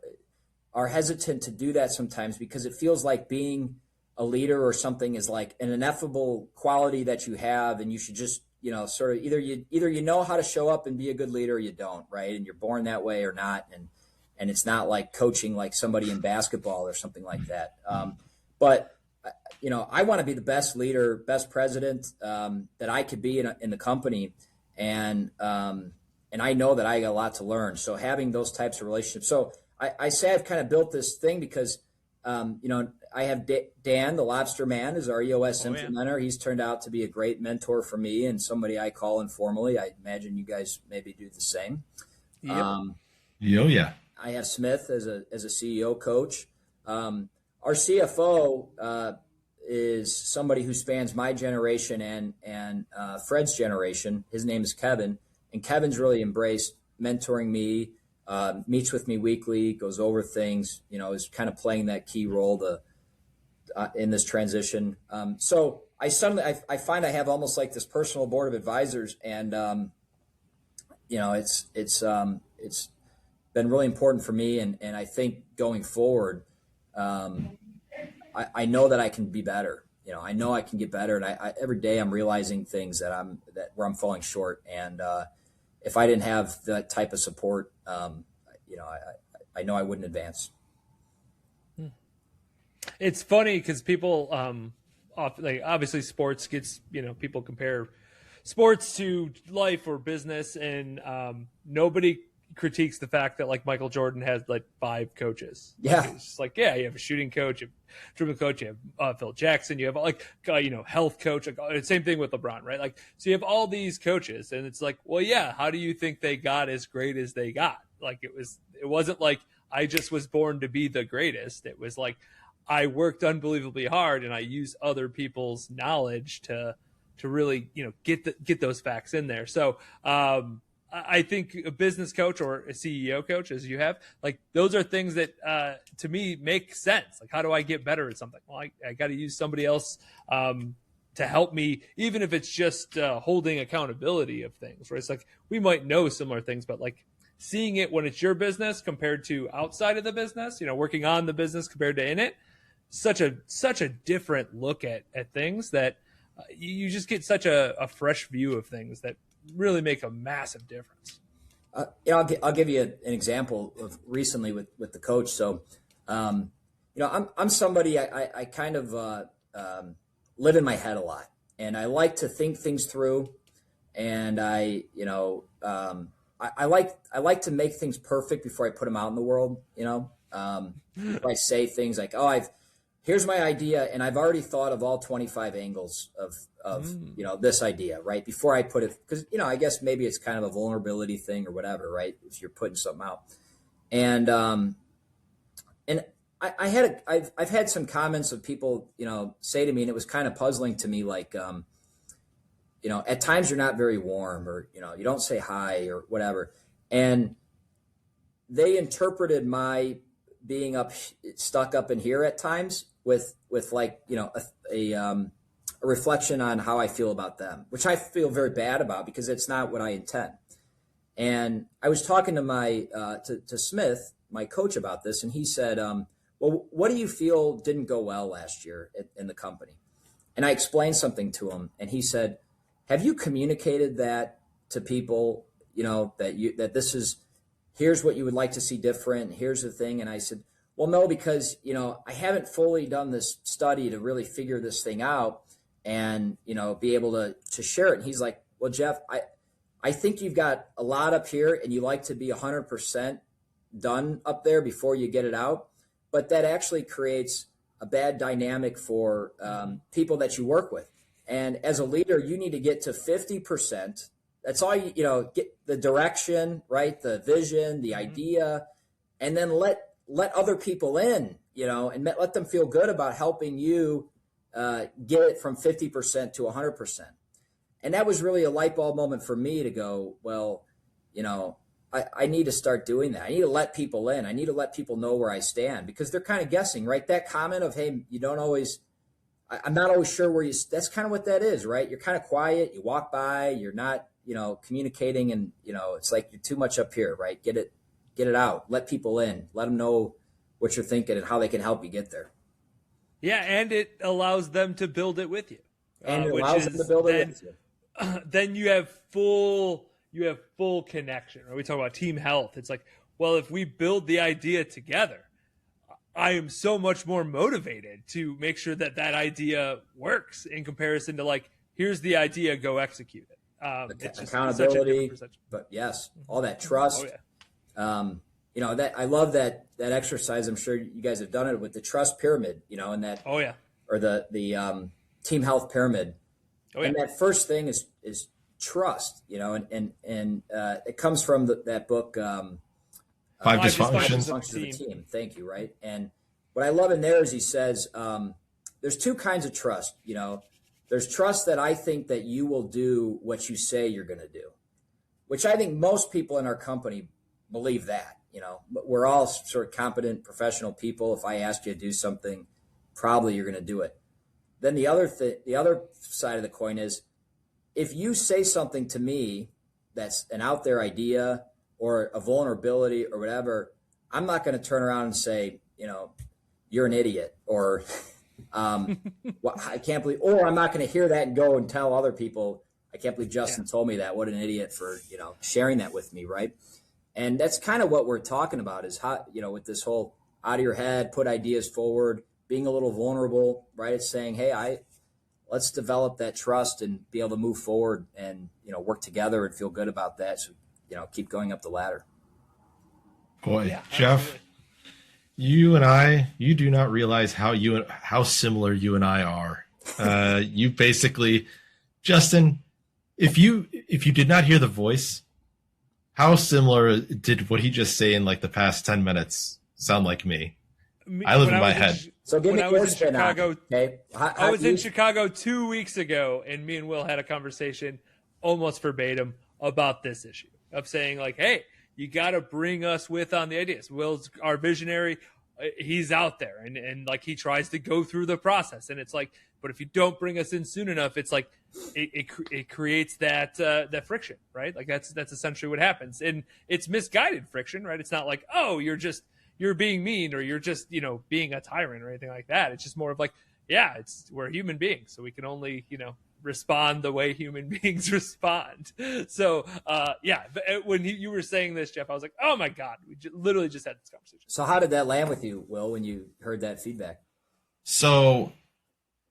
hesitant to do that sometimes because it feels like being a leader or something is like an ineffable quality that you have, and you should just, sort of either you know how to show up and be a good leader or you don't, right? And you're born that way or not. And it's not like coaching like somebody in basketball or something like that. But I want to be the best leader, best president that I could be in the company. And I know that I got a lot to learn. So having those types of relationships. So I say I've kind of built this thing because, I have Dan, the Lobster Man, is our EOS implementer. He's turned out to be a great mentor for me and somebody I call informally. I imagine you guys maybe do the same. Yep. Yeah. I have Smith as a CEO coach. Our CFO is somebody who spans my generation and Fred's generation. His name is Kevin, and Kevin's really embraced mentoring me. Meets with me weekly, goes over things, is kind of playing that key role in this transition. So I find I have almost like this personal board of advisors, and it's been really important for me, and I think going forward, I know that I can be better. I know I can get better, and I every day I'm realizing things where I'm falling short, and if I didn't have that type of support, I know I wouldn't advance. It's funny because people, obviously sports gets, people compare sports to life or business, and nobody critiques the fact that like Michael Jordan has like 5 coaches. Yeah. It's just like, you have a shooting coach, you have dribbling coach, you have Phil Jackson, you have like, health coach, same thing with LeBron, right? Like, so you have all these coaches, and it's like, well, yeah, how do you think they got as great as they got? Like, it wasn't like I just was born to be the greatest. It was like, I worked unbelievably hard and I used other people's knowledge to really, get those facts in there. So, I think a business coach or a CEO coach, as you have, like, those are things that, to me, make sense. Like, how do I get better at something? Well, I got to use somebody else, to help me, even if it's just holding accountability of things, right? It's like we might know similar things, but like seeing it when it's your business compared to outside of the business, working on the business compared to in it, such a different look at things that you just get such a fresh view of things that really make a massive difference. I'll give you an example of recently with the coach. So, I'm somebody, I kind of live in my head a lot, and I like to think things through, and I like to make things perfect before I put them out in the world. If I say things like, here's my idea, and I've already thought of all 25 angles of this idea, right? Before I put it, because, I guess maybe it's kind of a vulnerability thing or whatever, right? If you're putting something out. And I've had some comments of people, say to me, and it was kind of puzzling to me, like, at times you're not very warm, or, you don't say hi or whatever. And they interpreted my being stuck up in here at times with like, a reflection on how I feel about them, which I feel very bad about because it's not what I intend. And I was talking to to Smith, my coach, about this, and he said, well, what do you feel didn't go well last year in the company? And I explained something to him, and he said, have you communicated that to people, that this is, here's what you would like to see different, here's the thing? And I said, well, no, because, I haven't fully done this study to really figure this thing out and, be able to share it. And he's like, well, Jeff, I think you've got a lot up here and you like to be 100% done up there before you get it out. But that actually creates a bad dynamic for people that you work with. And as a leader, you need to get to 50%. That's all get the direction, right? The vision, the idea, and then let other people in, and let them feel good about helping you get it from 50% to 100%. And that was really a light bulb moment for me to go, well, I need to start doing that. I need to let people in. I need to let people know where I stand, because they're kind of guessing, right? That comment of, hey, I'm not always sure where that's kind of what that is, right? You're kind of quiet. You walk by, you're not, communicating, and, it's like you're too much up here, right? Get it out. Let people in. Let them know what you're thinking and how they can help you get there. Yeah, and it allows them to build it with you. And it allows them to build it with you. Then you have full connection. Right? We talk about team health. It's like, well, if we build the idea together, I am so much more motivated to make sure that idea works in comparison to like, here's the idea, go execute it. It's just accountability, but yes, all that trust. Oh, yeah. That I love that exercise. I'm sure you guys have done it with the trust pyramid, and that, oh yeah, or the team health pyramid. Oh, yeah. And that first thing is trust, and it comes from that book, Five Dysfunctions of the Team. Thank you. Right. And what I love in there is he says, there's two kinds of trust. There's trust that I think that you will do what you say you're going to do, which I think most people in our company believe that. We're all sort of competent professional people. If I ask you to do something, probably you're going to do it. Then the other side of the coin is, if you say something to me that's an out there idea or a vulnerability or whatever, I'm not going to turn around and say, you're an idiot, or well, I can't believe, or I'm not going to hear that and go and tell other people, I can't believe Justin told me that. What an idiot for, sharing that with me. Right. And that's kind of what we're talking about, is how, with this whole out of your head, put ideas forward, being a little vulnerable, right? It's saying, hey, let's develop that trust and be able to move forward and, work together and feel good about that. So, keep going up the ladder. Boy, yeah, Jeff, you do not realize how similar you and I are. You basically, Justin, if you did not hear the voice, how similar did what he just say in like the past 10 minutes sound like me? I live in my head. So give me I was in Chicago. Okay. I was in Chicago 2 weeks ago, and me and Will had a conversation almost verbatim about this issue of saying like, hey, you got to bring us with on the ideas. Will's our visionary. He's out there and like he tries to go through the process. And it's like, But if you don't bring us in soon enough, it's like it creates that friction, right? Like that's essentially what happens, and it's misguided friction, right? It's not like, oh, you're being mean or you're just being a tyrant or anything like that. It's just more of like, yeah, we're human beings, so we can only respond the way human beings respond. So yeah, when you were saying this, Jeff, I was like, oh my God, we literally just had this conversation. So how did that land with you, Will, when you heard that feedback? So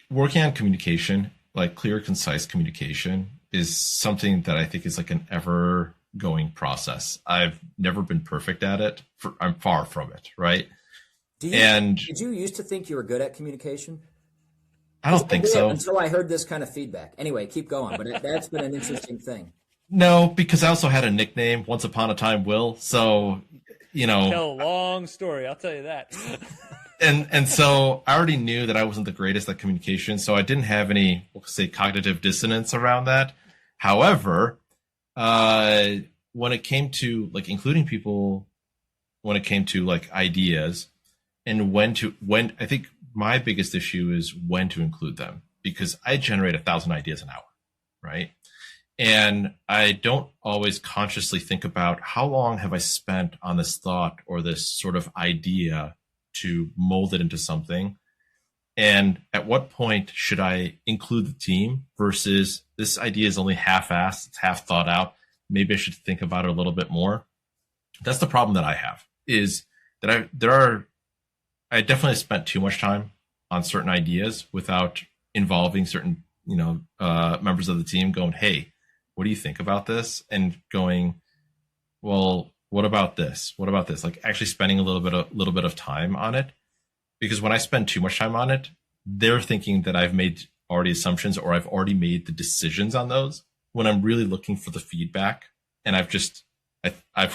working on communication, like clear, concise communication, is something that I think is like an ever going process. I've never been perfect at it. I'm far from it, right? Did you used to think you were good at communication? I don't think so. Until I heard this kind of feedback. Anyway, keep going, but that's been an interesting thing. No, because I also had a nickname, Once Upon a Time Will. So, Tell a long story, I'll tell you that. And so I already knew that I wasn't the greatest at communication, so I didn't have any, we'll say, cognitive dissonance around that. However, when it came to like including people, when it came to like ideas, and when I think my biggest issue is when to include them, because I generate 1,000 ideas an hour, right? And I don't always consciously think about how long have I spent on this thought or this sort of idea to mold it into something. And at what point should I include the team versus this idea is only half-assed, it's half thought out. Maybe I should think about it a little bit more. That's the problem that I have, is that I definitely spent too much time on certain ideas without involving certain, members of the team going, hey, what do you think about this? And going, well, what about this? What about this? Like actually spending a little bit of time on it, because when I spend too much time on it, they're thinking that I've made already assumptions or I've already made the decisions on those, when I'm really looking for the feedback. And I've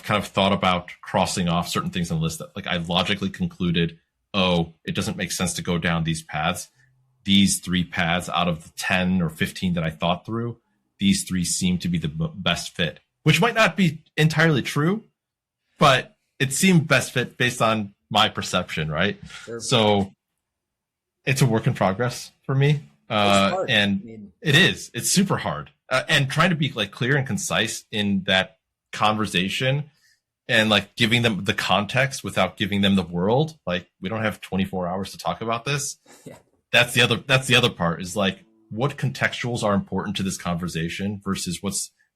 kind of thought about crossing off certain things on the list that like I logically concluded, oh, it doesn't make sense to go down these paths. These 3 paths out of the 10 or 15 that I thought through, these 3 seem to be the best fit, which might not be entirely true, but it seemed best fit based on my perception, right? Sure. So it's a work in progress for me. And it's super hard. And trying to be like clear and concise in that conversation and like giving them the context without giving them the world. Like we don't have 24 hours to talk about this. Yeah. That's the other part, is like, what contextuals are important to this conversation versus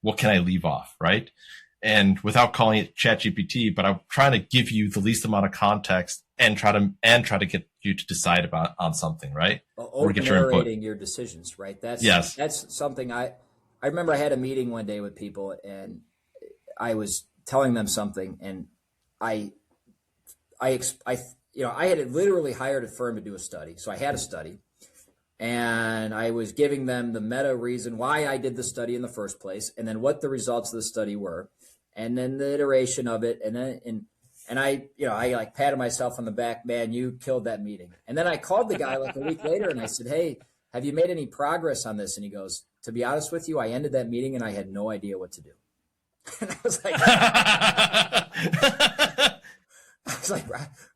what can I leave off, right? And without calling it ChatGPT, but I'm trying to give you the least amount of context and try to get you to decide on something, right? Or get narrating your decisions, right? That's something I remember. I had a meeting one day with people, and I was telling them something, and I had literally hired a firm to do a study, so I had a study. And I was giving them the meta reason why I did the study in the first place, and then what the results of the study were, and then the iteration of it. And I like patted myself on the back, man, you killed that meeting. And then I called the guy like a week later and I said, hey, have you made any progress on this? And he goes, to be honest with you, I ended that meeting and I had no idea what to do. And I was like,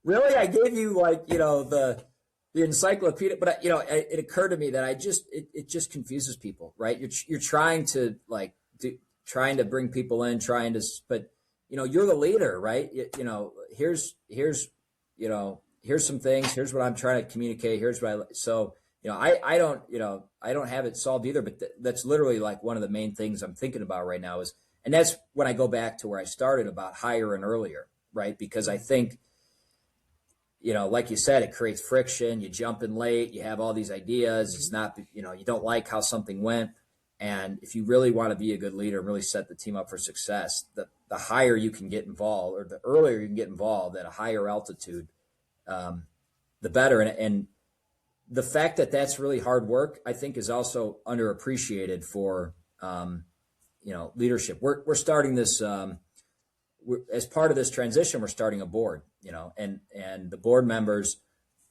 really? I gave you like, the encyclopedia, but it occurred to me that it just confuses people, right? You're trying to trying to bring people in, but you're the leader, right? Here's some things. Here's what I'm trying to communicate. I don't have it solved either, but that's literally like one of the main things I'm thinking about right now and that's when I go back to where I started about higher and earlier, right? Because I think, like you said, it creates friction. You jump in late. You have all these ideas. It's not, you don't like how something went. And if you really want to be a good leader and really set the team up for success, the higher you can get involved, or the earlier you can get involved at a higher altitude, the better. And the fact that that's really hard work, I think, is also underappreciated for, leadership. We're starting this, as part of this transition, we're starting a board, and the board members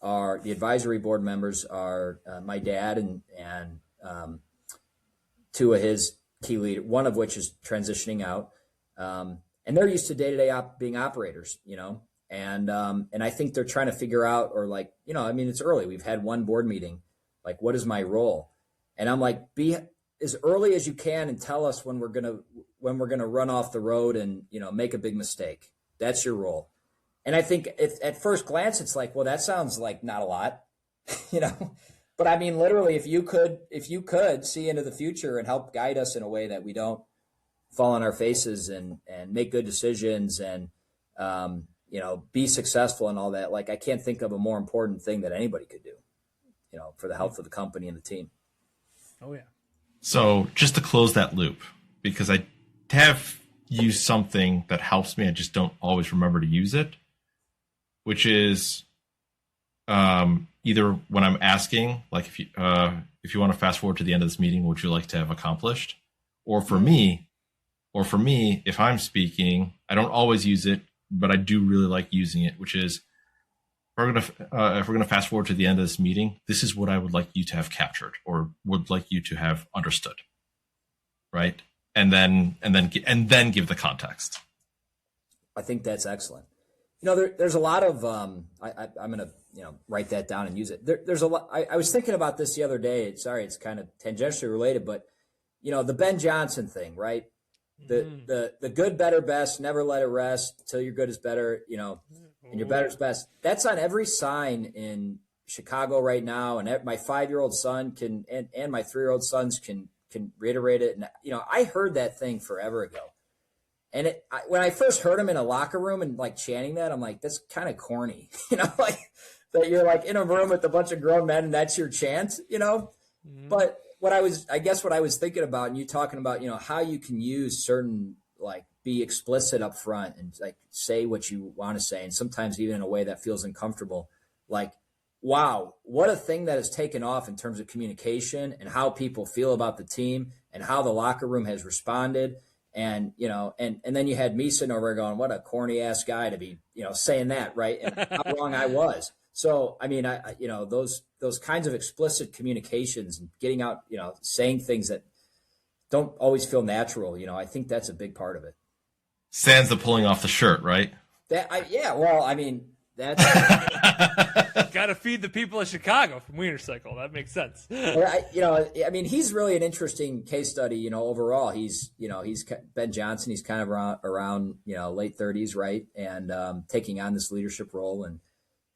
the advisory board members are my dad and 2 of his key leaders, one of which is transitioning out. And they're used to day-to-day being operators, and I think they're trying to figure out, or it's early. We've had one board meeting, Like, what is my role? And I'm like, be as early as you can and tell us when we're gonna run off the road and, you know, make a big mistake. That's your role. And I think at first glance, it's like, well, that sounds like not a lot, you know. But I mean, literally, if you could see into the future and help guide us in a way that we don't fall on our faces and make good decisions and, you know, be successful and all that, like, I can't think of a more important thing that anybody could do, you know, for the health of the company and the team. Oh, yeah. So just to close that loop, because I have used something that helps me, I just don't always remember to use it, which is either when I'm asking, like, if you want to fast forward to the end of this meeting, what would you like to have accomplished? Or for me, if I'm speaking, I don't always use it, but I do really like using it, which is, if we're gonna fast forward to the end of this meeting, this is what I would like you to have captured or would like you to have understood, right? And then give the context. I think that's excellent. You know, there's a lot of I'm gonna, you know, write that down and use it. There's a lot. I was thinking about this the other day. Sorry, it's kind of tangentially related, but you know, the Ben Johnson thing, right? The good, better, best, never let it rest till your good is better, you know, and your better is best. That's on every sign in Chicago right now. And my 5-year-old son can, and my 3-year-old sons can reiterate it. And, you know, I heard that thing forever ago. And when I first heard him in a locker room and like chanting that, I'm like, that's kind of corny, you know, like that you're like in a room with a bunch of grown men and that's your chant, you know, but what I was thinking about, and you talking about, you know, how you can use certain, like, be explicit up front and like say what you want to say. And sometimes even in a way that feels uncomfortable, like, wow, what a thing that has taken off in terms of communication and how people feel about the team and how the locker room has responded. And, you know, and then you had me sitting over going, what a corny ass guy to be, you know, saying that, right? And how wrong I was. So, I mean, I you know, those kinds of explicit communications and getting out, you know, saying things that don't always feel natural, you know, I think that's a big part of it. Sans the pulling off the shirt, right? Yeah, well, I mean, that's got to feed the people of Chicago from Wiener Cycle. That makes sense. You know, I mean, he's really an interesting case study, you know, overall. He's Ben Johnson. He's kind of around, you know, late 30s, right? And taking on this leadership role. And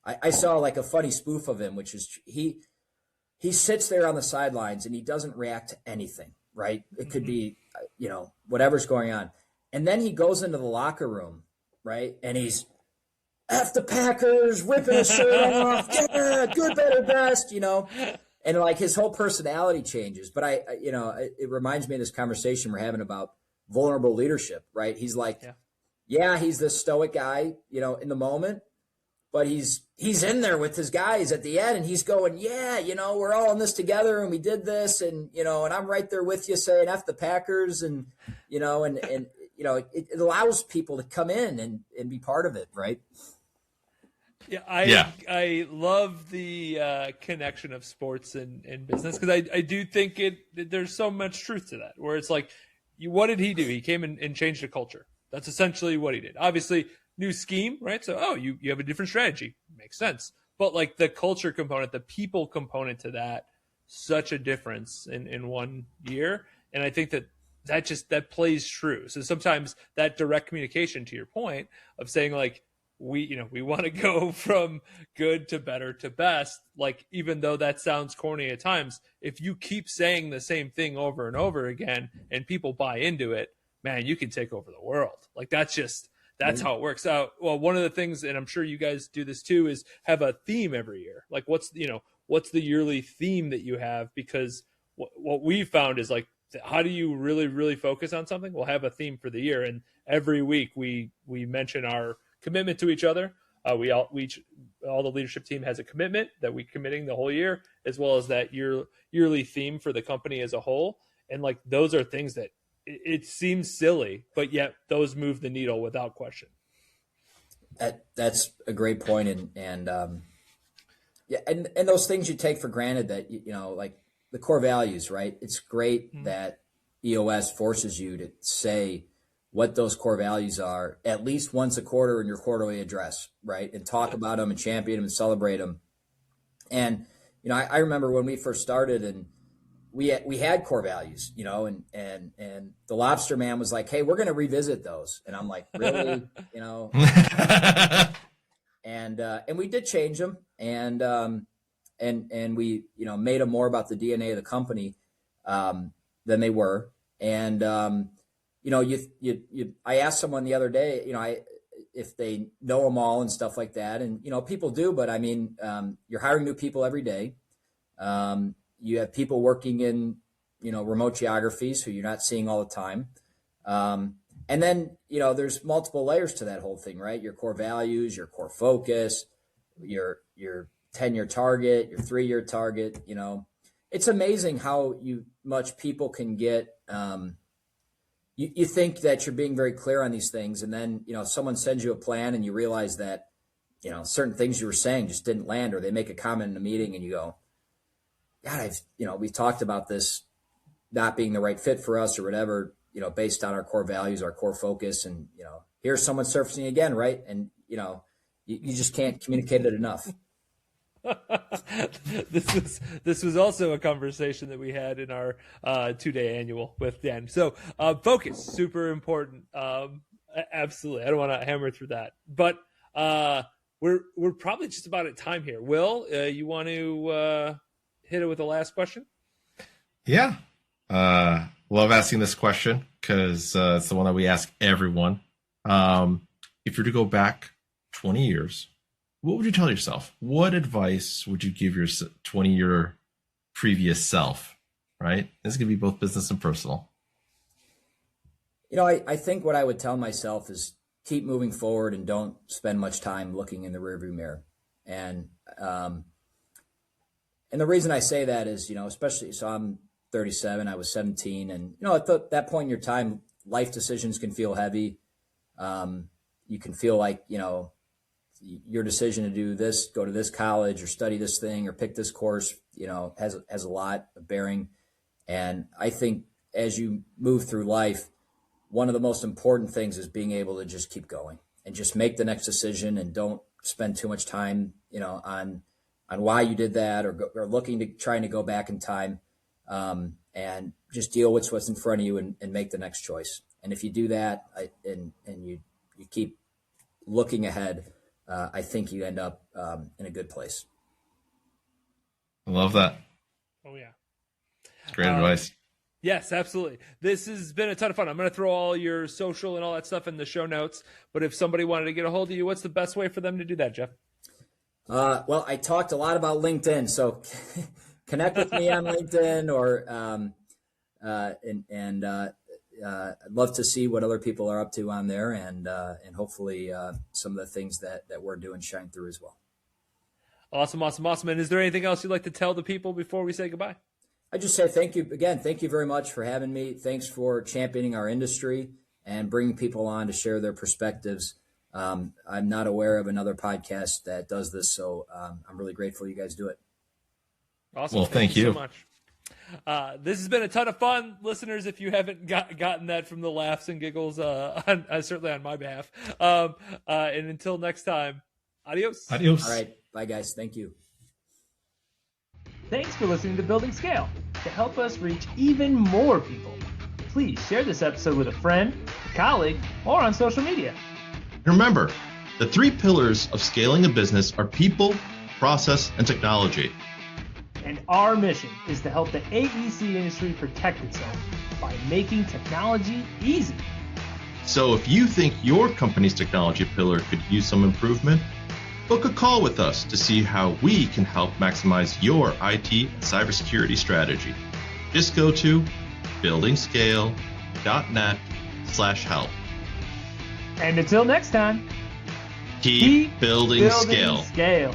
I saw like a funny spoof of him, which is he sits there on the sidelines and he doesn't react to anything, right? It could be, you know, whatever's going on. And then he goes into the locker room, right? And he's F the Packers, ripping his shirt off, yeah, good, better, best, you know? And like his whole personality changes. But you know, it reminds me of this conversation we're having about vulnerable leadership, right? He's like, yeah, he's this stoic guy, you know, in the moment. But he's in there with his guys at the end, and he's going, yeah, you know, we're all in this together, and we did this, and, you know, and I'm right there with you saying F the Packers, and, you know, and you know, it allows people to come in and be part of it, right? Yeah, I love the connection of sports and business, because I do think there's so much truth to that, where it's like, what did he do? He came and changed the culture. That's essentially what he did. Obviously, new scheme, right? So, you have a different strategy. Makes sense. But like the culture component, the people component to that, such a difference in 1 year. And I think that plays true. So sometimes that direct communication, to your point of saying like, we want to go from good to better to best. Like, even though that sounds corny at times, if you keep saying the same thing over and over again and people buy into it, man, you can take over the world. Like that's how it works out. Well, one of the things, and I'm sure you guys do this too, is have a theme every year. Like what's the yearly theme that you have? Because what we found is like, how do you really, really focus on something? We'll have a theme for the year. And every week we mention our commitment to each other. All the leadership team has a commitment that we're committing the whole year, as well as that yearly theme for the company as a whole. And like, those are things that it seems silly, but yet those move the needle without question. That's a great point. And those things you take for granted that, you know, like the core values, right? It's great that EOS forces you to say what those core values are at least once a quarter in your quarterly address, right? And talk about them and champion them and celebrate them. And I remember when we first started, and we had core values, and the Lobster Man was like, hey, we're going to revisit those. And I'm like, really? And we did change them, and we, made them more about the DNA of the company than they were. And, I asked someone the other day, if they know them all and stuff like that. And, people do, but I mean, you're hiring new people every day. You have people working in, remote geographies who you're not seeing all the time. And then, there's multiple layers to that whole thing, right? Your core values, your core focus, your 10-year target, your 3-year target. It's amazing how much people can get. You think that you're being very clear on these things, and then someone sends you a plan, and you realize that certain things you were saying just didn't land, or they make a comment in a meeting, and you go, God, we've talked about this not being the right fit for us, or whatever, based on our core values, our core focus, and here's someone surfacing again, right? And you just can't communicate it enough. This was also a conversation that we had in our 2-day annual with Dan. So focus, super important. Absolutely, I don't want to hammer through that, but we're probably just about at time here. Will, you want to hit it with the last question? Yeah, love asking this question because it's the one that we ask everyone. If you're to go back 20 years. What would you tell yourself? What advice would you give your 20-year previous self, right? This could be both business and personal. I think what I would tell myself is keep moving forward and don't spend much time looking in the rearview mirror. And the reason I say that is, especially, so I'm 37, I was 17. And, at that point in your time, life decisions can feel heavy. You can feel like, your decision to do this, go to this college or study this thing or pick this course, has a lot of bearing. And I think as you move through life, one of the most important things is being able to just keep going and just make the next decision, and don't spend too much time, on why you did that, or looking to trying to go back in time, and just deal with what's in front of you and make the next choice. And if you do that, and you keep looking ahead, I think you end up in a good place. I love that. Oh, yeah. Great advice. Yes, absolutely. This has been a ton of fun. I'm going to throw all your social and all that stuff in the show notes. But if somebody wanted to get a hold of you, what's the best way for them to do that, Jeff? Well, I talked a lot about LinkedIn, so connect with me on LinkedIn, or I'd love to see what other people are up to on there, and hopefully some of the things that we're doing shine through as well. Awesome. And is there anything else you'd like to tell the people before we say goodbye? I just say thank you again. Thank you very much for having me. Thanks for championing our industry and bringing people on to share their perspectives. I'm not aware of another podcast that does this, so I'm really grateful you guys do it. Awesome. Well, thank you so much. This has been a ton of fun, listeners. If you haven't gotten that from the laughs and giggles, certainly on my behalf. And until next time, adios. All right. Bye, guys. Thank you. Thanks for listening to Building Scale. To help us reach even more people, please share this episode with a friend, a colleague, or on social media. Remember, the 3 pillars of scaling a business are people, process, and technology. And our mission is to help the AEC industry protect itself by making technology easy. So if you think your company's technology pillar could use some improvement, book a call with us to see how we can help maximize your IT and cybersecurity strategy. Just go to buildingscale.net/help. And until next time, keep building scale. Scale.